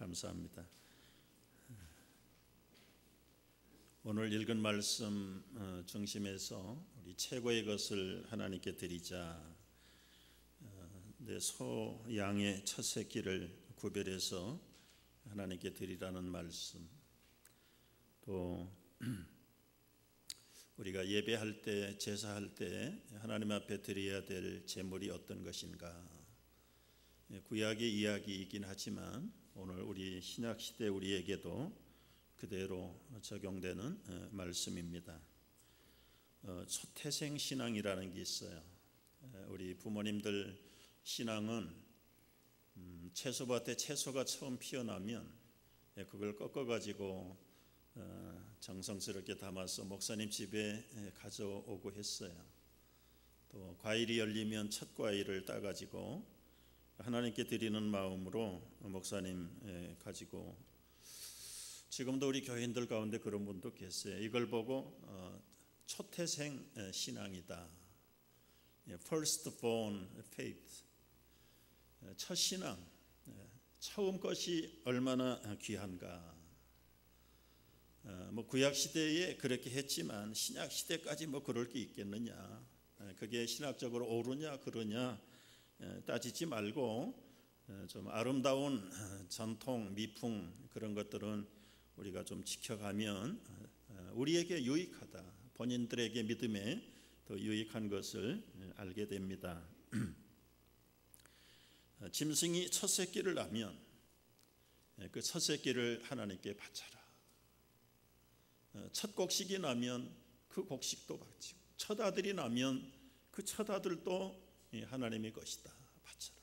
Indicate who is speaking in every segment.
Speaker 1: 감사합니다. 오늘 읽은 말씀 중심에서 우리 최고의 것을 하나님께 드리자, 내 소 양의 첫 새끼를 구별해서 하나님께 드리라는 말씀, 또 우리가 예배할 때, 제사할 때 하나님 앞에 드려야 될 제물이 어떤 것인가, 구약의 이야기이긴 하지만 오늘 우리 신약 시대 우리에게도 그대로 적용되는 말씀입니다. 초태생 신앙이라는 게 있어요. 우리 부모님들 신앙은 채소밭에 채소가 처음 피어나면 그걸 꺾어가지고 정성스럽게 담아서 목사님 집에 가져오고 했어요. 또 과일이 열리면 첫 과일을 따가지고 하나님께 드리는 마음으로 목사님 가지고, 지금도 우리 교인들 가운데 그런 분도 계세요. 이걸 보고 초태생 신앙이다, First born faith, 첫 신앙, 처음 것이 얼마나 귀한가. 구약 시대에 그렇게 했지만 신약 시대까지 그럴 게 있겠느냐, 그게 신학적으로 옳으냐 그러냐 따지지 말고 좀 아름다운 전통, 미풍, 그런 것들은 우리가 좀 지켜가면 우리에게 유익하다, 본인들에게 믿음에 더 유익한 것을 알게 됩니다. 짐승이 첫 새끼를 낳으면 그 첫 새끼를 하나님께 바쳐라. 첫 곡식이 나면 그 곡식도 바치고, 첫 아들이 나면 그 첫 아들도 하나님의 것이다, 바쳐라.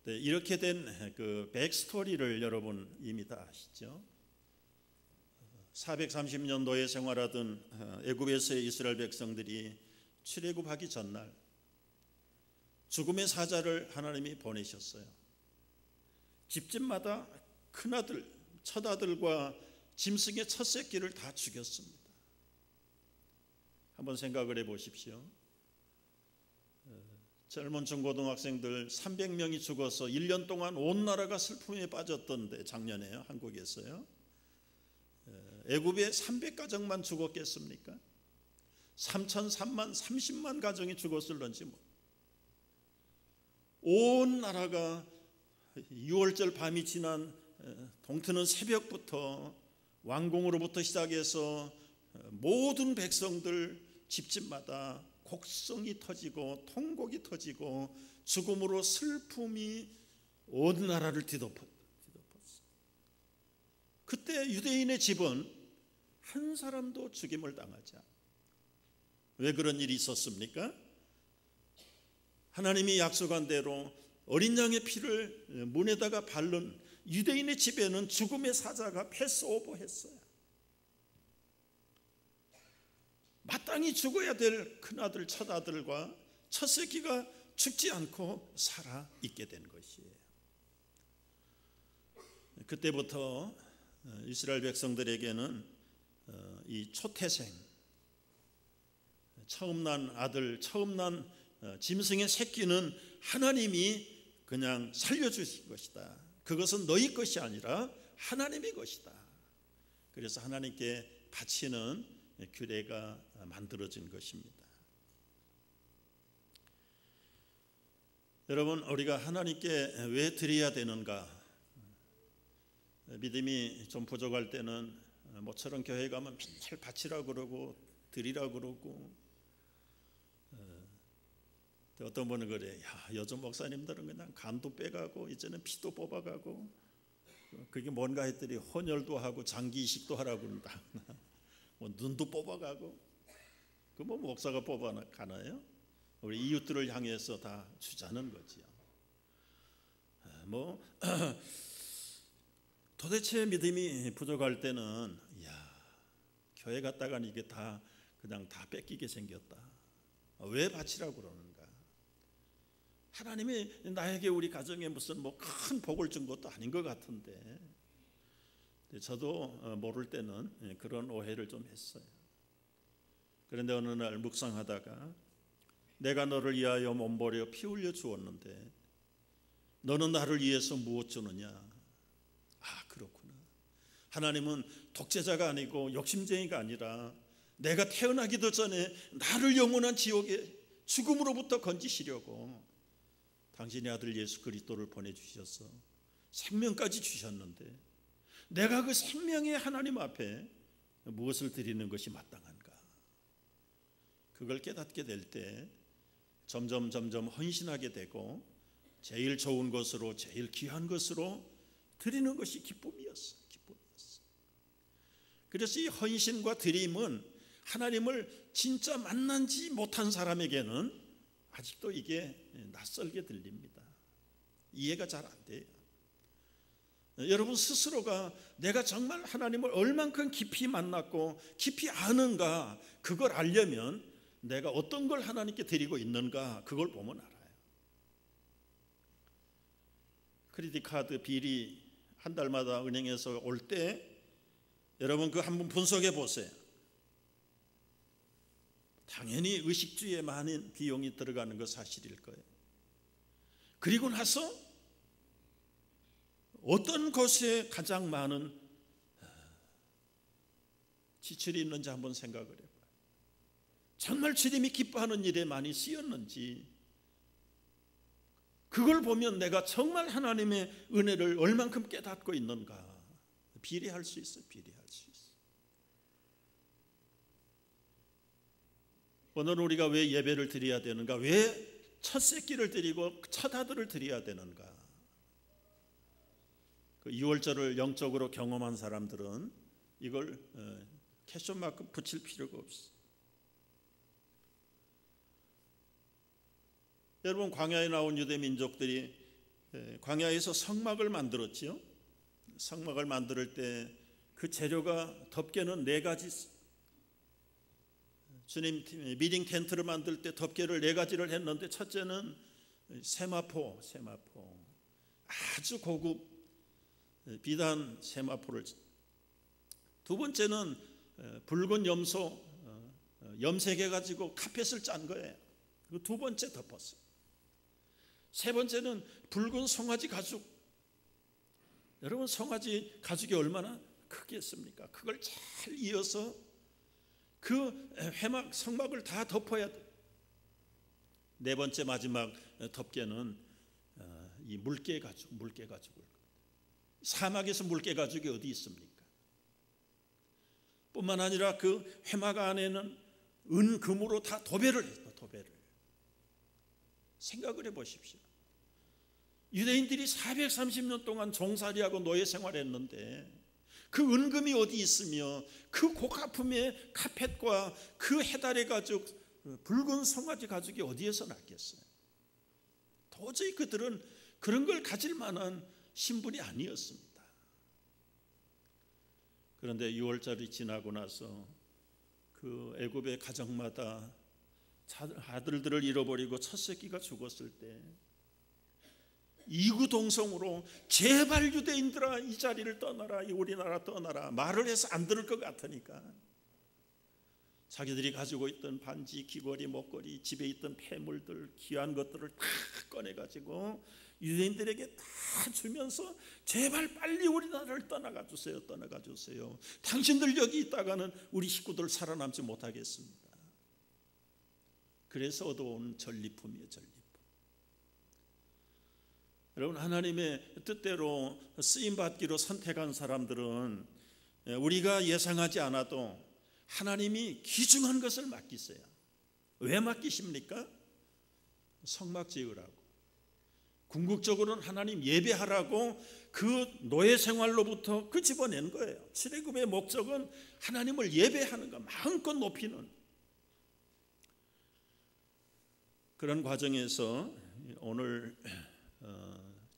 Speaker 1: 네, 이렇게 된 그 백스토리를 여러분 이미 다 아시죠? 430년도에 생활하던 애굽에서의 이스라엘 백성들이 출애굽하기 전날 죽음의 사자를 하나님이 보내셨어요. 집집마다 큰아들, 첫아들과 짐승의 첫 새끼를 다 죽였습니다. 한번 생각을 해보십시오. 젊은 중고등학생들 300명이 죽어서 1년 동안 온 나라가 슬픔에 빠졌던데, 작년에요, 한국에서요. 애굽에 300가정만 죽었겠습니까? 3,003만 30만 가정이 죽었을런지 온 나라가 6월절 밤이 지난 동트는 새벽부터 왕궁으로부터 시작해서 모든 백성들 집집마다 곡성이 터지고 통곡이 터지고 죽음으로 슬픔이 온 나라를 뒤덮었어요. 그때 유대인의 집은 한 사람도 죽임을 당하지 않아요. 왜 그런 일이 있었습니까? 하나님이 약속한 대로 어린 양의 피를 문에다가 바른 유대인의 집에는 죽음의 사자가 패스오버했어요. 마땅히 죽어야 될 큰아들, 첫아들과 첫 새끼가 죽지 않고 살아 있게 된 것이에요. 그때부터 이스라엘 백성들에게는 이 초태생, 처음 난 아들, 처음 난 짐승의 새끼는 하나님이 그냥 살려주신 것이다. 그것은 너희 것이 아니라 하나님의 것이다. 그래서 하나님께 바치는 규례가 만들어진 것입니다. 여러분, 우리가 하나님께 왜 드려야 되는가? 믿음이 좀 부족할 때는 모처럼 교회 가면 맨날 바치라 그러고 드리라 그러고, 어떤 분은 그래, 야, 요즘 목사님들은 그냥 간도 빼가고 이제는 피도 뽑아가고, 그게 뭔가 했더니 혼혈도 하고 장기 이식도 하라고 그런다. 눈도 뽑아가고, 그 목사가 뽑아가나요? 우리 이웃들을 향해서 다 주자는 거지요. 도대체 믿음이 부족할 때는, 교회 갔다가는 이게 다 그냥 다 뺏기게 생겼다. 왜 바치라고 그러는가? 하나님이 나에게, 우리 가정에 무슨 큰 복을 준 것도 아닌 것 같은데, 저도 모를 때는 그런 오해를 좀 했어요. 그런데 어느 날 묵상하다가, 내가 너를 위하여 몸버려 피 흘려 주었는데 너는 나를 위해서 무엇 주느냐? 그렇구나. 하나님은 독재자가 아니고 욕심쟁이가 아니라 내가 태어나기도 전에 나를 영원한 지옥의 죽음으로부터 건지시려고 당신의 아들 예수 그리스도를 보내주셔서 생명까지 주셨는데 내가 그 생명의 하나님 앞에 무엇을 드리는 것이 마땅한가? 그걸 깨닫게 될 때 점점 헌신하게 되고 제일 좋은 것으로, 제일 귀한 것으로 드리는 것이 기쁨이었어. 그래서 이 헌신과 드림은 하나님을 진짜 만나지 못한 사람에게는 아직도 이게 낯설게 들립니다. 이해가 잘 안 돼요. 여러분 스스로가 내가 정말 하나님을 얼만큼 깊이 만났고 깊이 아는가, 그걸 알려면 내가 어떤 걸 하나님께 드리고 있는가, 그걸 보면 알아요. 크레딧 카드 비리 한 달마다 은행에서 올 때 여러분 그 한번 분석해 보세요. 당연히 의식주에 많은 비용이 들어가는 거 사실일 거예요. 그리고 나서 어떤 것에 가장 많은 지출이 있는지 한번 생각을 해봐요. 정말 주님이 기뻐하는 일에 많이 쓰였는지, 그걸 보면 내가 정말 하나님의 은혜를 얼만큼 깨닫고 있는가 비례할 수 있어요. 오늘 우리가 왜 예배를 드려야 되는가? 왜 첫 새끼를 드리고 첫 아들을 드려야 되는가? 그 6월절을 영적으로 경험한 사람들은 이걸 캐션 마크 붙일 필요가 없어. 여러분 광야에 나온 유대 민족들이 광야에서 성막을 만들었지요. 성막을 만들 때 그 재료가 덮개는 4가지. 주님 미팅 텐트를 만들 때 덮개를 4가지를 했는데, 첫째는 세마포, 아주 고급 비단 세마포를, 두 번째는 붉은 염소 염색해 가지고 카펫을 짠 거예요. 그 두 번째 덮었어요. 세 번째는 붉은 송아지 가죽. 여러분 송아지 가죽이 얼마나 크겠습니까? 그걸 잘 이어서 그 회막 성막을 다 덮어야 돼. 네 번째 마지막 덮개는 이 물개 가죽을. 사막에서 물개 가죽이 어디 있습니까? 뿐만 아니라 그 회막 안에는 은금으로 다 도배를 했어. 생각을 해보십시오. 유대인들이 430년 동안 종살이하고 노예 생활했는데 그 은금이 어디 있으며 그 고가품의 카펫과 그 해달의 가죽, 붉은 송아지 가죽이 어디에서 났겠어요? 도저히 그들은 그런 걸 가질 만한 신분이 아니었습니다. 그런데 6월절이 지나고 나서 그 애굽의 가정마다 아들들을 잃어버리고 첫 새끼가 죽었을 때 이구동성으로 제발 유대인들아 이 자리를 떠나라, 이 우리나라 떠나라 말을 해서 안 들을 것 같으니까 자기들이 가지고 있던 반지, 귀걸이, 목걸이, 집에 있던 폐물들, 귀한 것들을 다 꺼내가지고 유대인들에게 다 주면서 제발 빨리 우리나라를 떠나가 주세요. 당신들 여기 있다가는 우리 식구들 살아남지 못하겠습니다. 그래서 얻어온 전리품이에요. 여러분 하나님의 뜻대로 쓰임받기로 선택한 사람들은 우리가 예상하지 않아도 하나님이 귀중한 것을 맡기세요. 왜 맡기십니까? 성막 지으라고, 궁극적으로는 하나님 예배하라고 그 노예 생활로부터 끄집어낸 거예요. 출애굽의 목적은 하나님을 예배하는 것, 마음껏 높이는 그런 과정에서 오늘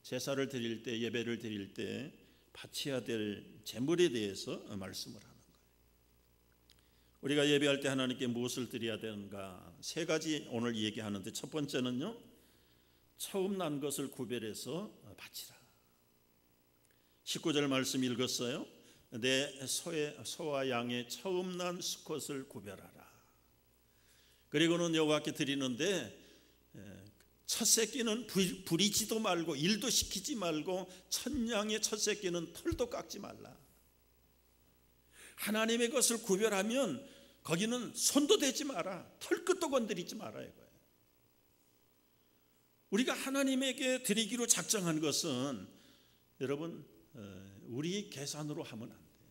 Speaker 1: 제사를 드릴 때, 예배를 드릴 때 바쳐야 될 제물에 대해서 말씀을 하는 거예요. 우리가 예배할 때 하나님께 무엇을 드려야 되는가? 3가지 오늘 얘기하는데, 첫 번째는요, 처음 난 것을 구별해서 바치라. 19절 말씀 읽었어요. 내 소와 양의 처음 난 수컷을 구별하라. 그리고는 여호와께 드리는데 첫 새끼는 부리지도 말고 일도 시키지 말고 천냥의 첫 새끼는 털도 깎지 말라. 하나님의 것을 구별하면 거기는 손도 대지 마라, 털끝도 건드리지 마라 이거예요. 우리가 하나님에게 드리기로 작정한 것은 여러분 우리 계산으로 하면 안 돼요.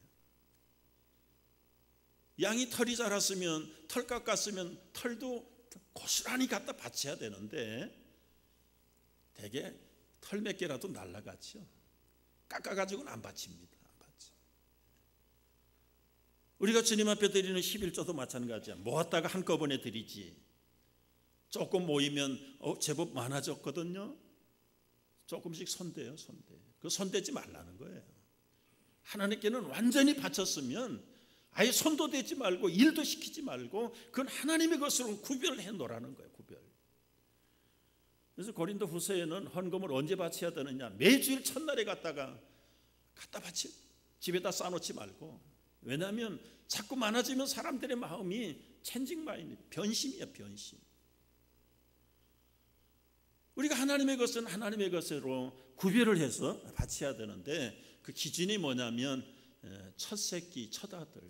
Speaker 1: 양이 털이 자랐으면 털 깎았으면 털도 고스란히 갖다 바쳐야 되는데 대개 털 몇 개라도 날라가죠. 깎아가지고는 안 바칩니다. 안 바쳐. 우리가 주님 앞에 드리는 11조도 마찬가지야. 모았다가 한꺼번에 드리지. 조금 모이면 제법 많아졌거든요. 조금씩 손대요. 그 손대지 말라는 거예요. 하나님께는 완전히 바쳤으면 아예 손도 대지 말고 일도 시키지 말고 그건 하나님의 것으로 구별해 놓으라는 거예요. 구별. 그래서 고린도 후서에는 헌금을 언제 바쳐야 되느냐, 매주일 첫날에 갖다 바치, 집에다 쌓아놓지 말고. 왜냐하면 자꾸 많아지면 사람들의 마음이 체인징 마인드, 변심이야, 변심. 우리가 하나님의 것은 하나님의 것으로 구별을 해서 바쳐야 되는데 그 기준이 뭐냐면 첫 새끼, 첫 아들.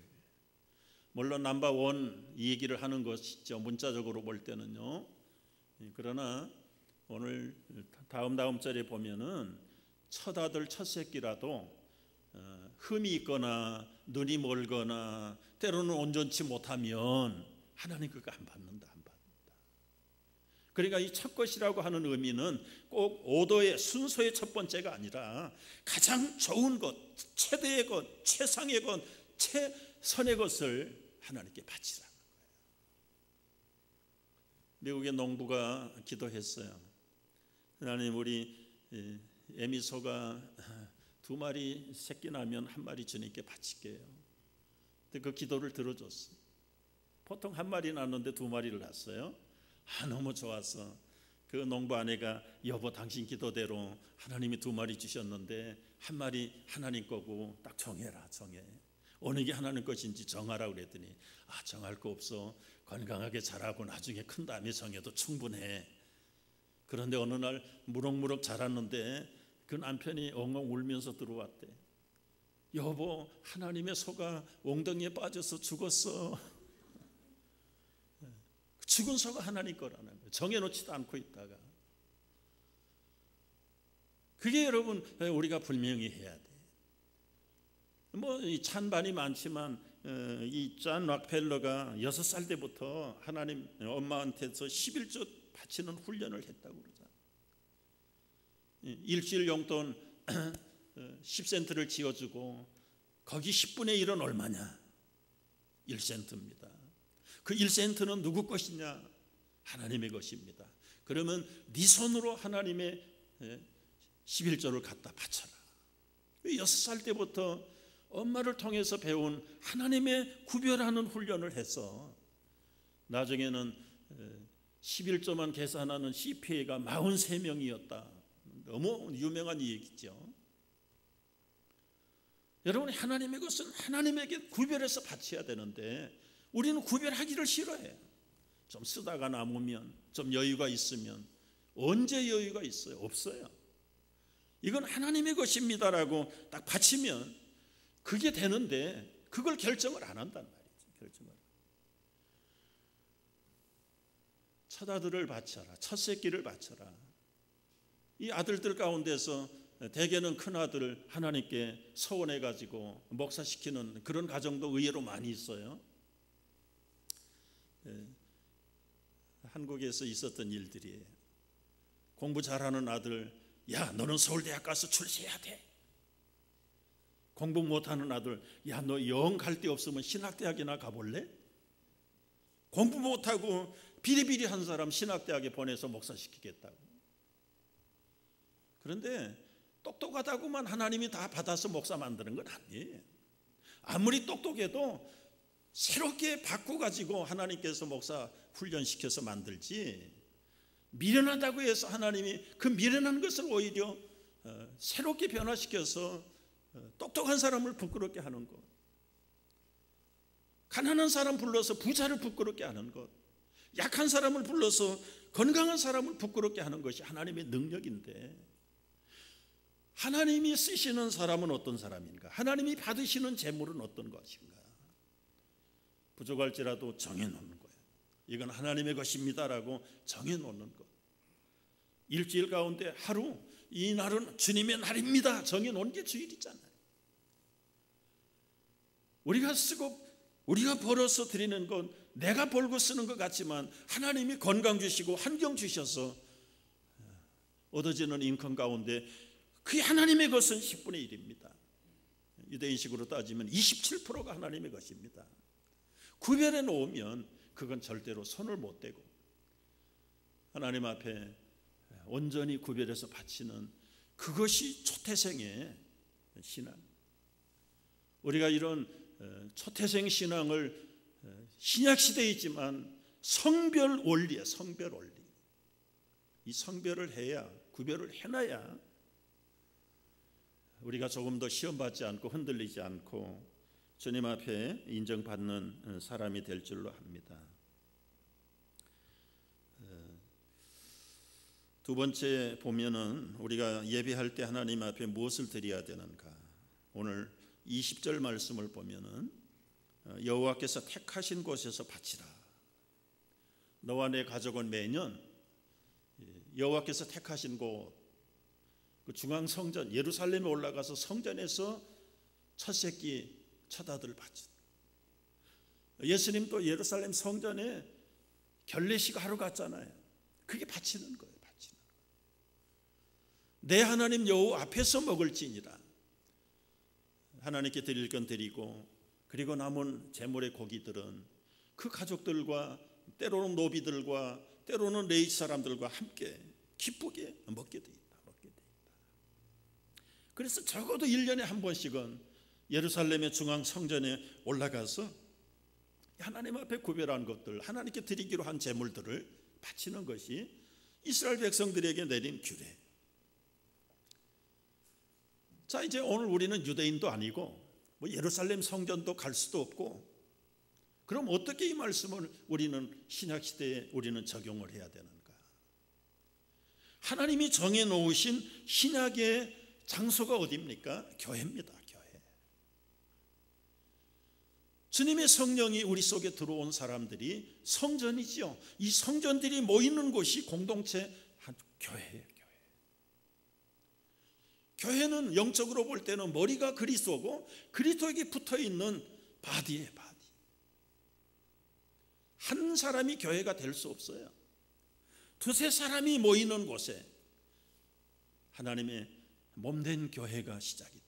Speaker 1: 물론 넘버원 이 얘기를 하는 것이죠. 문자적으로 볼 때는요. 그러나 오늘 다음 절에 보면은 첫 아들, 첫 새끼라도 흠이 있거나 눈이 멀거나 때로는 온전치 못하면 하나님 그거 안 받는다. 그러니까 이 첫 것이라고 하는 의미는 꼭 오더의 순서의 첫 번째가 아니라 가장 좋은 것, 최대의 것, 최상의 것, 최선의 것을 하나님께 바치라는 거예요. 미국의 농부가 기도했어요. 하나님, 우리 애미소가 2마리 새끼 나면 1마리 주님께 바칠게요. 근데 그 기도를 들어줬어요. 보통 1마리 낳는데 2마리를 낳았어요. 너무 좋아서 그 농부 아내가 여보 당신 기도대로 하나님이 2마리 주셨는데 1마리 하나님 거고 딱 정해라. 정해. 어느 게 하나님 것인지 정하라 그랬더니 정할 거 없어. 건강하게 자라고 나중에 큰 다음에 정해도 충분해. 그런데 어느 날 무럭무럭 자랐는데 그 남편이 엉엉 울면서 들어왔대. 여보 하나님의 소가 엉덩이에 빠져서 죽었어. 죽은 소가 하나님 거라는 거예요. 정해놓지도 않고 있다가. 그게 여러분 우리가 분명히 해야 돼. 이 찬반이 많지만 이 존 록펠러가 6살 때부터 하나님 엄마한테서 11조 바치는 훈련을 했다고 그러잖아요. 일주일 용돈 10센트를 지어주고 거기 10분의 1은 얼마냐? 1센트입니다. 그 1센트는 누구 것이냐? 하나님의 것입니다. 그러면 네 손으로 하나님의 11조를 갖다 바쳐라. 6살 때부터 엄마를 통해서 배운 하나님의 구별하는 훈련을 해서 나중에는 11조만 계산하는 CPA가 43명이었다. 너무 유명한 얘기죠. 여러분 하나님의 것은 하나님에게 구별해서 바쳐야 되는데 우리는 구별하기를 싫어해요. 좀 쓰다가 남으면, 좀 여유가 있으면. 언제 여유가 있어요? 없어요. 이건 하나님의 것입니다라고 딱 바치면 그게 되는데 그걸 결정을 안 한단 말이죠. 결정을. 첫 아들을 바쳐라. 첫 새끼를 바쳐라. 이 아들들 가운데서 대개는 큰 아들을 하나님께 서원해가지고 목사시키는 그런 가정도 의외로 많이 있어요. 한국에서 있었던 일들이에요. 공부 잘하는 아들, 야 너는 서울대학 가서 출세해야 돼. 공부 못하는 아들, 야 너 영 갈 데 없으면 신학대학이나 가볼래? 공부 못하고 비리비리한 사람 신학대학에 보내서 목사시키겠다고. 그런데 똑똑하다고만 하나님이 다 받아서 목사 만드는 건 아니에요. 아무리 똑똑해도 새롭게 바꿔가지고 하나님께서 목사 훈련시켜서 만들지, 미련하다고 해서 하나님이 그 미련한 것을 오히려 새롭게 변화시켜서 똑똑한 사람을 부끄럽게 하는 것, 가난한 사람 불러서 부자를 부끄럽게 하는 것, 약한 사람을 불러서 건강한 사람을 부끄럽게 하는 것이 하나님의 능력인데, 하나님이 쓰시는 사람은 어떤 사람인가? 하나님이 받으시는 재물은 어떤 것인가? 부족할지라도 정해놓는 거예요. 이건 하나님의 것입니다라고 정해놓는 것. 일주일 가운데 하루, 이 날은 주님의 날입니다 정해놓은 게 주일이잖아요. 우리가 쓰고 우리가 벌어서 드리는 건 내가 벌고 쓰는 것 같지만 하나님이 건강 주시고 환경 주셔서 얻어지는 인권 가운데 그게 하나님의 것은 10분의 1입니다. 유대인식으로 따지면 27%가 하나님의 것입니다. 구별해 놓으면 그건 절대로 손을 못 대고 하나님 앞에 온전히 구별해서 바치는 그것이 초태생의 신앙. 우리가 이런 초태생 신앙을 신약 시대에 있지만 성별 원리에 성별 원리. 이 성별을 해야, 구별을 해놔야 우리가 조금 더 시험받지 않고 흔들리지 않고 주님 앞에 인정받는 사람이 될 줄로 합니다. 두 번째 보면은 우리가 예배할 때 하나님 앞에 무엇을 드려야 되는가? 오늘 20절 말씀을 보면은 여호와께서 택하신 곳에서 바치라. 너와 내 가족은 매년 여호와께서 택하신 곳, 그 중앙 성전 예루살렘에 올라가서 성전에서 첫 새끼 첫 아들을 바친다. 예수님도 예루살렘 성전에 결례식 하러 갔잖아요. 그게 바치는 거예요. 바치는 거예요. 내 하나님 여호와 앞에서 먹을지니라. 하나님께 드릴 건 드리고, 그리고 남은 제물의 고기들은 그 가족들과 때로는 노비들과 때로는 레위 사람들과 함께 기쁘게 먹게 돼 있다. 그래서 적어도 1년에 한 번씩은 예루살렘의 중앙 성전에 올라가서 하나님 앞에 구별한 것들, 하나님께 드리기로 한 제물들을 바치는 것이 이스라엘 백성들에게 내린 규례. 자, 이제 오늘 우리는 유대인도 아니고 뭐 예루살렘 성전도 갈 수도 없고, 그럼 어떻게 이 말씀을 우리는 신약 시대에 우리는 적용을 해야 되는가? 하나님이 정해 놓으신 신약의 장소가 어디입니까? 교회입니다. 교회. 주님의 성령이 우리 속에 들어온 사람들이 성전이지요. 이 성전들이 모이는 곳이 공동체 교회예요. 교회는 영적으로 볼 때는 머리가 그리스도고 그리스도에게 붙어있는 바디예요. 바디. 한 사람이 교회가 될 수 없어요. 두세 사람이 모이는 곳에 하나님의 몸된 교회가 시작이 돼.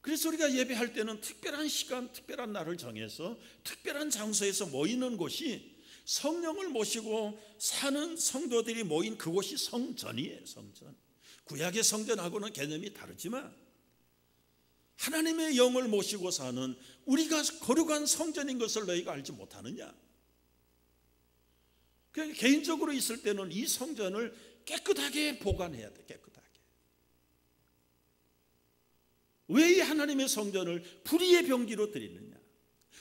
Speaker 1: 그래서 우리가 예배할 때는 특별한 시간, 특별한 날을 정해서 특별한 장소에서 모이는 곳이 성령을 모시고 사는 성도들이 모인 그곳이 성전이에요. 성전. 구약의 성전하고는 개념이 다르지만 하나님의 영을 모시고 사는 우리가 거룩한 성전인 것을 너희가 알지 못하느냐? 그러니까 개인적으로 있을 때는 이 성전을 깨끗하게 보관해야 돼. 깨끗하게. 왜 이 하나님의 성전을 불의의 병기로 드리느냐?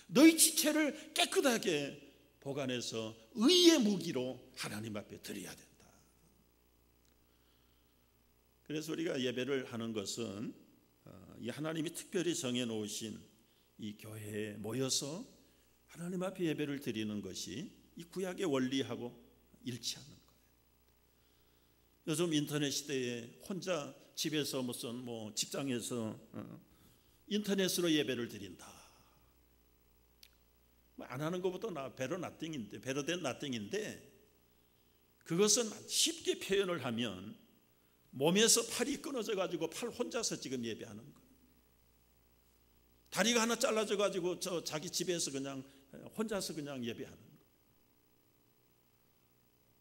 Speaker 1: 너희 지체를 깨끗하게 보관해서 의의 무기로 하나님 앞에 드려야 된다. 그래서 우리가 예배를 하는 것은 이 하나님이 특별히 정해놓으신 이 교회에 모여서 하나님 앞에 예배를 드리는 것이 이 구약의 원리하고 일치하는 거예요. 요즘 인터넷 시대에 혼자 집에서 무슨 뭐 직장에서 인터넷으로 예배를 드린다. 안 하는 것보다 베러 나띵인데, 베러 된 나띵인데, 그것은 쉽게 표현을 하면 몸에서 팔이 끊어져 가지고 팔 혼자서 지금 예배하는 거예요. 다리가 하나 잘라져 가지고 저 자기 집에서 그냥 혼자서 그냥 예배하는 거예요.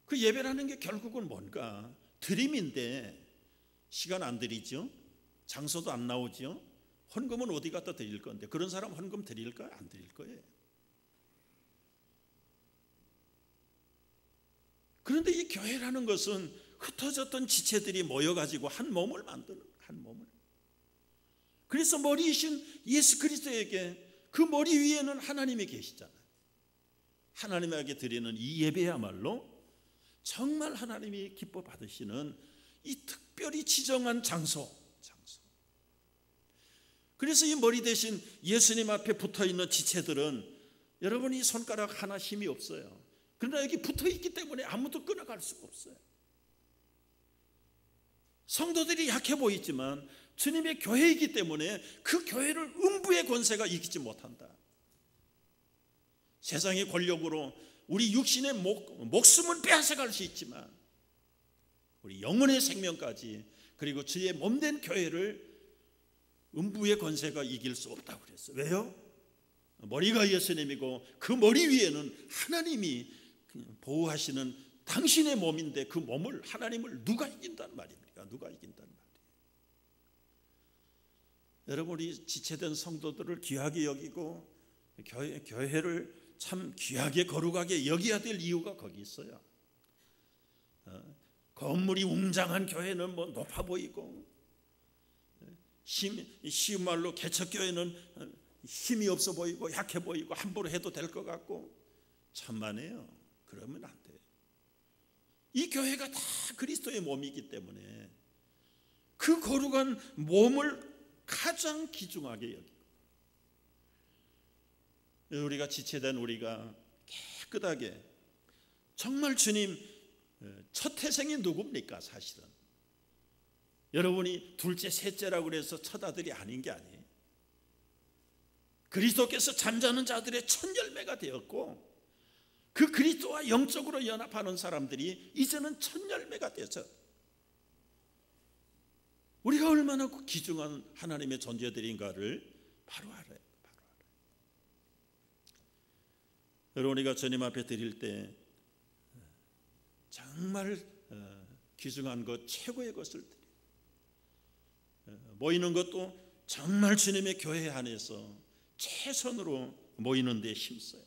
Speaker 1: 그 예배라는 게 결국은 뭔가 드림인데 시간 안 드리죠. 장소도 안 나오죠. 헌금은 어디 갖다 드릴 건데, 그런 사람 헌금 드릴까요? 안 드릴 거예요. 그런데 이 교회라는 것은 흩어졌던 지체들이 모여가지고 한 몸을 만드는, 한 몸을. 그래서 머리이신 예수 그리스도에게 그 머리 위에는 하나님이 계시잖아요. 하나님에게 드리는 이 예배야말로 정말 하나님이 기뻐 받으시는 이 특별히 지정한 장소. 그래서 이 머리 대신 예수님 앞에 붙어있는 지체들은 여러분이 손가락 하나 힘이 없어요. 그러나 여기 붙어있기 때문에 아무도 끊어갈 수가 없어요. 성도들이 약해 보이지만 주님의 교회이기 때문에 그 교회를 음부의 권세가 이기지 못한다. 세상의 권력으로 우리 육신의 목숨은 빼앗아갈 수 있지만 우리 영혼의 생명까지, 그리고 주의 몸된 교회를 음부의 권세가 이길 수 없다고 그랬어요. 왜요? 머리가 예수님이고 그 머리 위에는 하나님이 보호하시는 당신의 몸인데 그 몸을, 하나님을 누가 이긴다는 말입니까? 누가 이긴다는 말이에요. 여러분, 우리 지체된 성도들을 귀하게 여기고 교회를 참 귀하게 거룩하게 여겨야 될 이유가 거기 있어요. 건물이 웅장한 교회는 뭐 높아 보이고, 쉬운 말로 개척교회는 힘이 없어 보이고 약해 보이고 함부로 해도 될 것 같고, 천만에요. 그러면 안 돼요. 이 교회가 다 그리스도의 몸이기 때문에 그 거룩한 몸을 가장 귀중하게 여기고, 우리가 지체된 우리가 깨끗하게, 정말 주님 첫 태생이 누굽니까? 사실은 여러분이 둘째 셋째라고 그래서 첫 아들이 아닌 게 아니에요. 그리스도께서 잠자는 자들의 첫 열매가 되었고, 그 그리스도와 영적으로 연합하는 사람들이 이제는 첫 열매가 되죠. 우리가 얼마나 귀중한 하나님의 존재들인가를 바로 알아요. 여러분, 우리가 주님 앞에 드릴 때 정말 귀중한 것, 최고의 것을 드려요. 모이는 것도 정말 주님의 교회 안에서 최선으로 모이는 데 힘써요.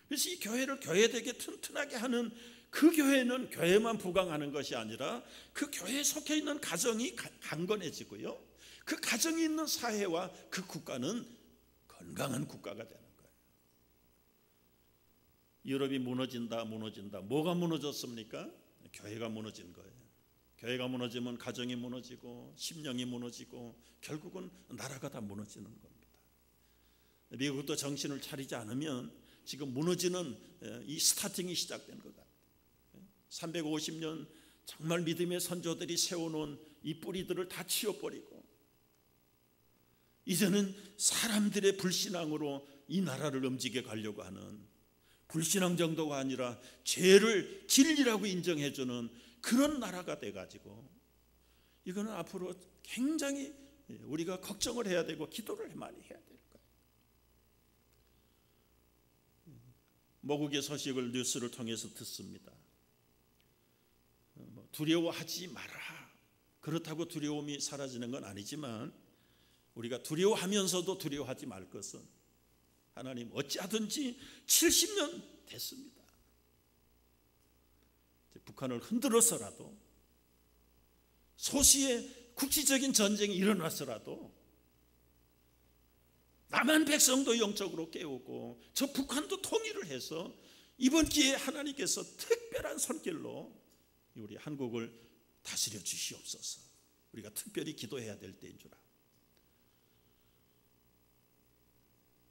Speaker 1: 그래서 이 교회를 교회되게 튼튼하게 하는, 그 교회는 교회만 부강하는 것이 아니라 그 교회에 속해 있는 가정이 강건해지고요, 그 가정이 있는 사회와 그 국가는 건강한 국가가 되는 거예요. 유럽이 무너진다. 뭐가 무너졌습니까? 교회가 무너진 거예요. 교회가 무너지면 가정이 무너지고 심령이 무너지고 결국은 나라가 다 무너지는 겁니다. 미국도 정신을 차리지 않으면 지금 무너지는 이 스타팅이 시작된 것 같아요. 350년 정말 믿음의 선조들이 세워놓은 이 뿌리들을 다 치워버리고 이제는 사람들의 불신앙으로 이 나라를 움직여 가려고 하는, 불신앙 정도가 아니라 죄를 진리라고 인정해주는 그런 나라가 돼가지고, 이거는 앞으로 굉장히 우리가 걱정을 해야 되고 기도를 많이 해야 될 거예요. 모국의 소식을 뉴스를 통해서 듣습니다. 두려워하지 마라. 그렇다고 두려움이 사라지는 건 아니지만, 우리가 두려워하면서도 두려워하지 말 것은, 하나님 어찌하든지 70년 됐습니다. 북한을 흔들어서라도, 소시의 국지적인 전쟁이 일어나서라도 남한 백성도 영적으로 깨우고 저 북한도 통일을 해서 이번 기회에 하나님께서 특별한 손길로 우리 한국을 다스려 주시옵소서. 우리가 특별히 기도해야 될 때인 줄 알아요.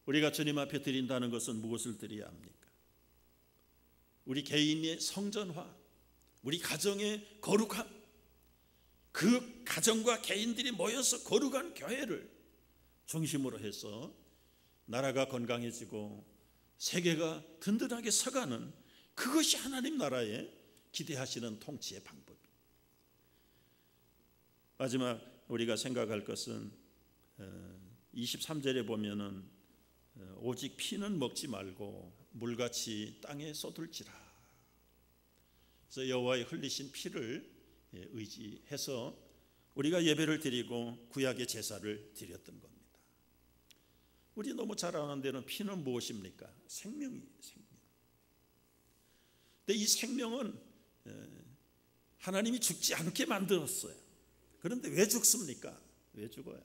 Speaker 1: 우리가 주님 앞에 드린다는 것은 무엇을 드려야 합니까? 우리 개인의 성전화, 우리 가정의 거룩함, 그 가정과 개인들이 모여서 거룩한 교회를 중심으로 해서 나라가 건강해지고 세계가 든든하게 서가는, 그것이 하나님 나라에 기대하시는 통치의 방법입니다. 마지막 우리가 생각할 것은 23절에 보면은 오직 피는 먹지 말고 물같이 땅에 쏟을지라. 그래서 여호와의 흘리신 피를 의지해서 우리가 예배를 드리고 구약의 제사를 드렸던 겁니다. 우리 너무 잘 아는 데는 피는 무엇입니까? 생명이에요. 생명. 근데 이 생명은 하나님이 죽지 않게 만들었어요. 그런데 왜 죽습니까? 왜 죽어요?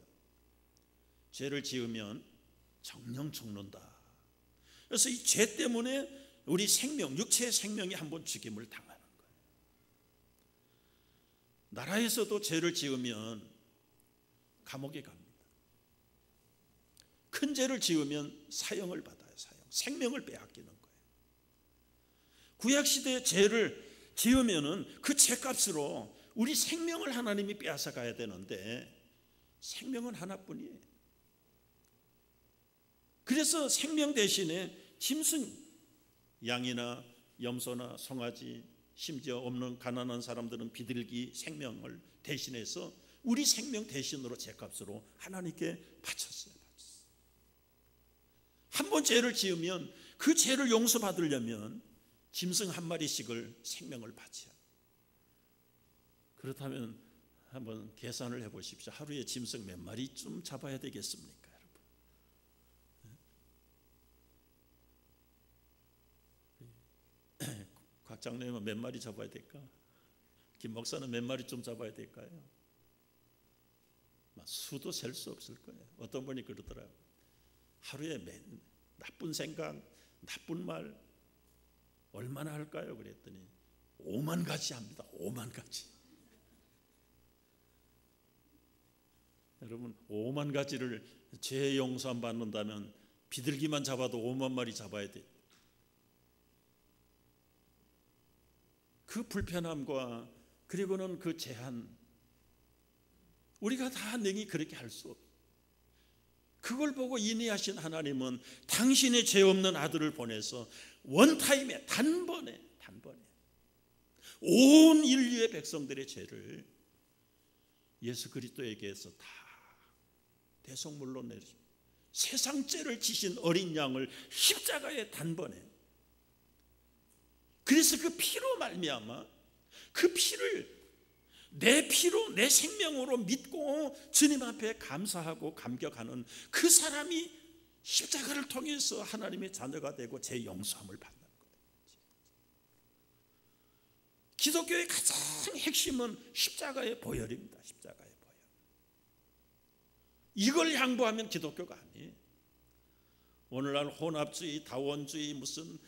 Speaker 1: 죄를 지으면 정령 죽는다. 그래서 이 죄 때문에 우리 생명, 육체의 생명이 한번 죽임을 당하는 거예요. 나라에서도 죄를 지으면 감옥에 갑니다. 큰 죄를 지으면 사형을 받아요. 사형. 생명을 빼앗기는 거예요. 구약시대에 죄를 지으면은 그 죄값으로 우리 생명을 하나님이 빼앗아 가야 되는데 생명은 하나뿐이에요. 그래서 생명 대신에 짐승, 양이나 염소나 송아지, 심지어 없는 가난한 사람들은 비둘기 생명을 대신해서 우리 생명 대신으로 죄값으로 하나님께 바쳤어요. 한 번 죄를 지으면 그 죄를 용서받으려면 짐승 한 마리씩을 생명을 바쳐야 해요. 그렇다면 한번 계산을 해보십시오. 하루에 짐승 몇 마리쯤 잡아야 되겠습니까, 여러분? 곽 장로님은 몇 마리 잡아야 될까? 김 목사는 몇 마리쯤 잡아야 될까요? 수도 셀 수 없을 거예요. 어떤 분이 그러더라고요. 하루에 나쁜 생각, 나쁜 말 얼마나 할까요? 그랬더니 5만 가지 합니다. 5만 가지. 여러분, 5만 가지를 죄 용서 안 받는다면 비둘기만 잡아도 5만 마리 잡아야 돼요. 그 불편함과 그리고는 그 제한, 우리가 다 능히 그렇게 할 수 없어요. 그걸 보고 인내하신 하나님은 당신의 죄 없는 아들을 보내서 원타임에 단번에 온 인류의 백성들의 죄를 예수 그리스도에게서 다 대속물로 내리십니다. 세상 죄를 지신 어린 양을 십자가에 단번에, 그래서 그 피로 말미암아 그 피를 내 피로 내 생명으로 믿고 주님 앞에 감사하고 감격하는 그 사람이 십자가를 통해서 하나님의 자녀가 되고 제 용서함을 받는 거예요. 기독교의 가장 핵심은 십자가의 보혈입니다. 십자가의 보혈. 이걸 양보하면 기독교가 아니에요. 오늘날 혼합주의, 다원주의, 무슨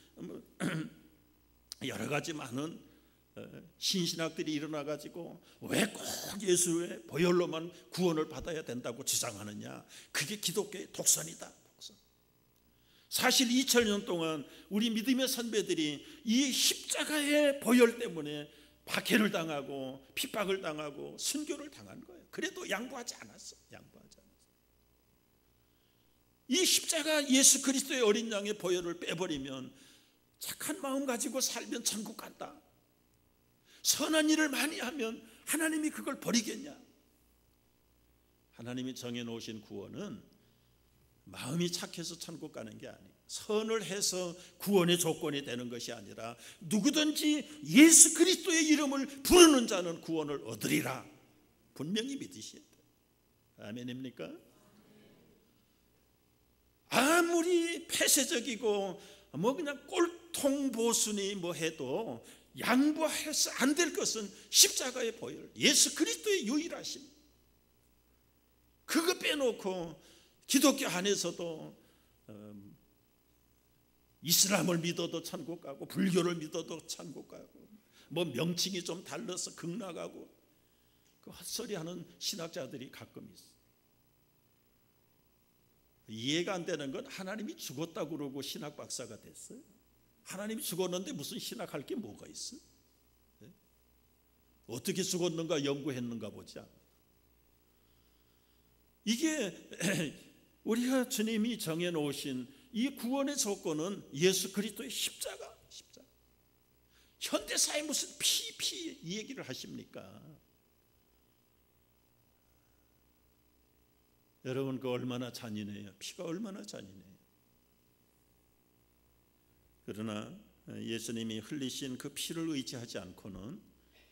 Speaker 1: 여러 가지 많은 신신학들이 일어나가지고 왜 꼭 예수의 보혈로만 구원을 받아야 된다고 주장하느냐. 그게 기독교의 독선이다. 독선. 사실 2000년 동안 우리 믿음의 선배들이 이 십자가의 보혈 때문에 박해를 당하고 핍박을 당하고 순교를 당한 거예요. 그래도 양보하지 않았어. 이 십자가 예수 그리스도의 어린 양의 보혈을 빼버리면 착한 마음 가지고 살면 천국 간다. 선한 일을 많이 하면 하나님이 그걸 버리겠냐? 하나님이 정해놓으신 구원은 마음이 착해서 천국 가는 게 아니에요. 선을 해서 구원의 조건이 되는 것이 아니라 누구든지 예수 그리스도의 이름을 부르는 자는 구원을 얻으리라. 분명히 믿으셔야 돼요. 아멘입니까? 아무리 폐쇄적이고 그냥 꼴통보순이 해도 양보해서 안 될 것은 십자가의 보혈, 예수 그리스도의 유일하심. 그거 빼놓고 기독교 안에서도 이슬람을 믿어도 천국 가고 불교를 믿어도 천국 가고 명칭이 좀 달라서 극락하고 그 헛소리하는 신학자들이 가끔 있어. 이해가 안 되는 건 하나님이 죽었다고 그러고 신학 박사가 됐어요. 하나님이 죽었는데 무슨 신학할 게 뭐가 있어? 어떻게 죽었는가 연구했는가 보자. 이게 우리가 주님이 정해놓으신 이 구원의 조건은 예수 그리스도의 십자가. 현대사에 무슨 피 이 얘기를 하십니까? 여러분, 그 얼마나 잔인해요. 피가 얼마나 잔인해요. 그러나 예수님이 흘리신 그 피를 의지하지 않고는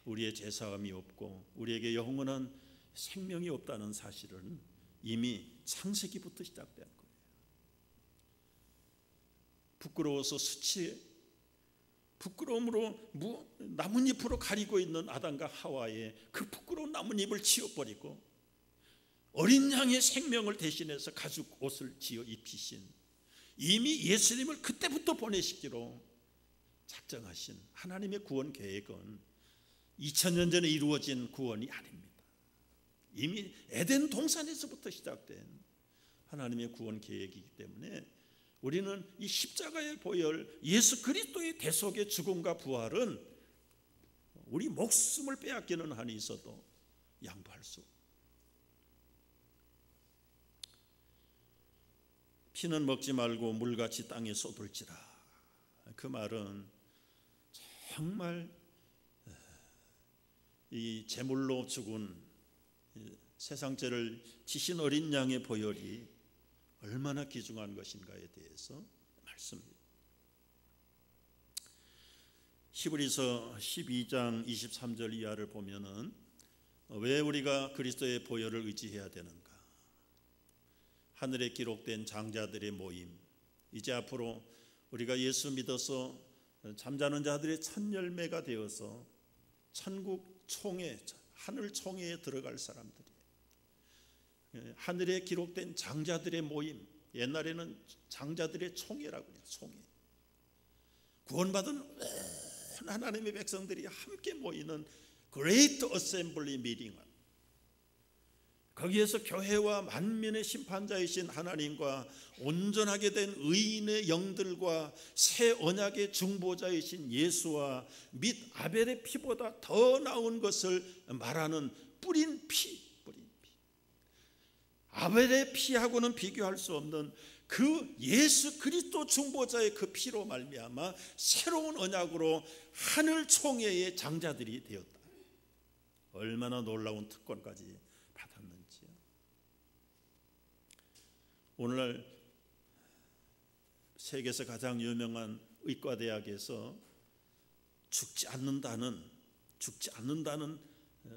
Speaker 1: 우리의 죄사함이 없고 우리에게 영원한 생명이 없다는 사실은 이미 창세기부터 시작된 거예요. 부끄러워서 수치에, 부끄러움으로 나뭇잎으로 가리고 있는 아담과 하와의 그 부끄러운 나뭇잎을 치워버리고 어린 양의 생명을 대신해서 가죽 옷을 지어 입히신, 이미 예수님을 그때부터 보내시기로 작정하신 하나님의 구원 계획은 2000년 전에 이루어진 구원이 아닙니다. 이미 에덴 동산에서부터 시작된 하나님의 구원 계획이기 때문에 우리는 이 십자가의 보혈, 예수 그리스도의 대속의 죽음과 부활은 우리 목숨을 빼앗기는 한이 있어도 양보할 수 없습니다. 피는 먹지 말고 물같이 땅에 쏟을지라. 그 말은 정말 이 제물로 죽은 세상죄를 지신 어린 양의 보혈이 얼마나 귀중한 것인가에 대해서 말씀입니다. 히브리서 12장 23절 이하를 보면은 왜 우리가 그리스도의 보혈을 의지해야 되는가? 하늘에 기록된 장자들의 모임, 이제 앞으로 우리가 예수 믿어서 잠자는 자들의 첫 열매가 되어서 천국 총회, 하늘 총회에 들어갈 사람들이, 하늘에 기록된 장자들의 모임, 옛날에는 장자들의 총회라고 해요. 총회. 구원받은 온 하나님의 백성들이 함께 모이는 Great Assembly Meeting, 거기에서 교회와 만민의 심판자이신 하나님과 온전하게 된 의인의 영들과 새 언약의 중보자이신 예수와 및 아벨의 피보다 더 나은 것을 말하는 뿌린 피, 아벨의 피하고는 비교할 수 없는 그 예수 그리스도 중보자의 그 피로 말미암아 새로운 언약으로 하늘 총회의 장자들이 되었다. 얼마나 놀라운 특권까지 받았는지요. 오늘날 세계에서 가장 유명한 의과대학에서 죽지 않는다는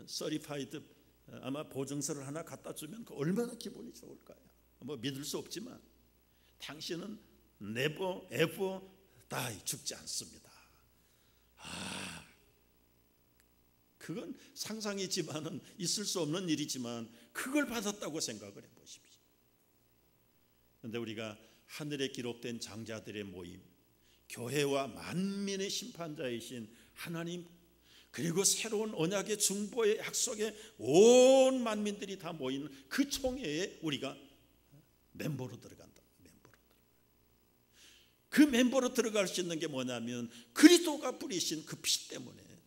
Speaker 1: 서리파이드 아마 보증서를 하나 갖다 주면 그 얼마나 기분이 좋을까요? 뭐 믿을 수 없지만 당신은 never ever die, 죽지 않습니다. 그건 상상이지만은 있을 수 없는 일이지만 그걸 받았다고 생각을 해보십시오. 그런데 우리가 하늘에 기록된 장자들의 모임, 교회와 만민의 심판자이신 하나님, 그리고 새로운 언약의 중보의 약속에 온 만민들이 다 모이는 그 총회에 우리가 멤버로 들어간다. 그 멤버로 들어갈 수 있는 게 뭐냐면 그리스도가 뿌리신 그 피 때문에 들어가는.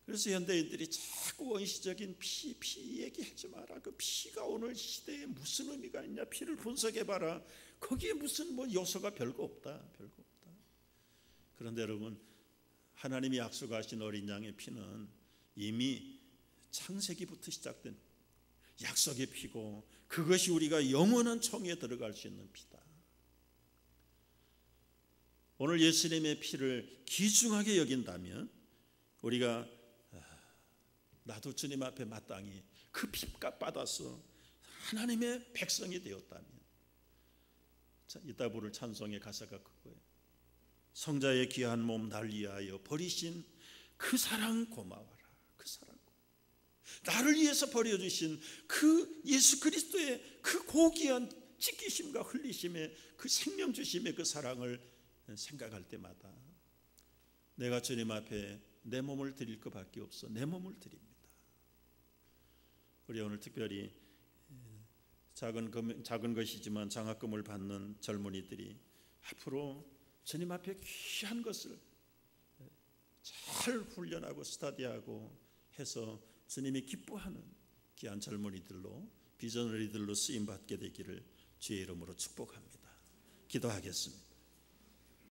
Speaker 1: 그래서 현대인들이 자꾸 원시적인 피 얘기하지 마라. 그 피가 오늘 시대에 무슨 의미가 있냐? 피를 분석해봐라. 거기에 무슨 뭐 요소가 별거 없다. 그런데 여러분, 하나님이 약속하신 어린 양의 피는 이미 창세기부터 시작된 약속의 피고 그것이 우리가 영원한 총회에 들어갈 수 있는 피다. 오늘 예수님의 피를 귀중하게 여긴다면 우리가 나도 주님 앞에 마땅히 그 피값 받아서 하나님의 백성이 되었다면, 자, 이따 부를 찬송의 가사가 그거예요. 성자의 귀한 몸 날 위하여 버리신 그 사랑 고마워라. 그 사랑, 나를 위해서 버려주신 그 예수 그리스도의 그 고귀한 찢기심과 흘리심의 그 생명 주심의 그 사랑을 생각할 때마다 내가 주님 앞에 내 몸을 드릴 것밖에 없어. 내 몸을 드립니다. 우리 오늘 특별히 작은 것이지만 장학금을 받는 젊은이들이 앞으로 주님 앞에 귀한 것을 잘 훈련하고 스터디하고 해서 주님이 기뻐하는 귀한 젊은이들로, 비전어리들로 쓰임받게 되기를 주의 이름으로 축복합니다. 기도하겠습니다.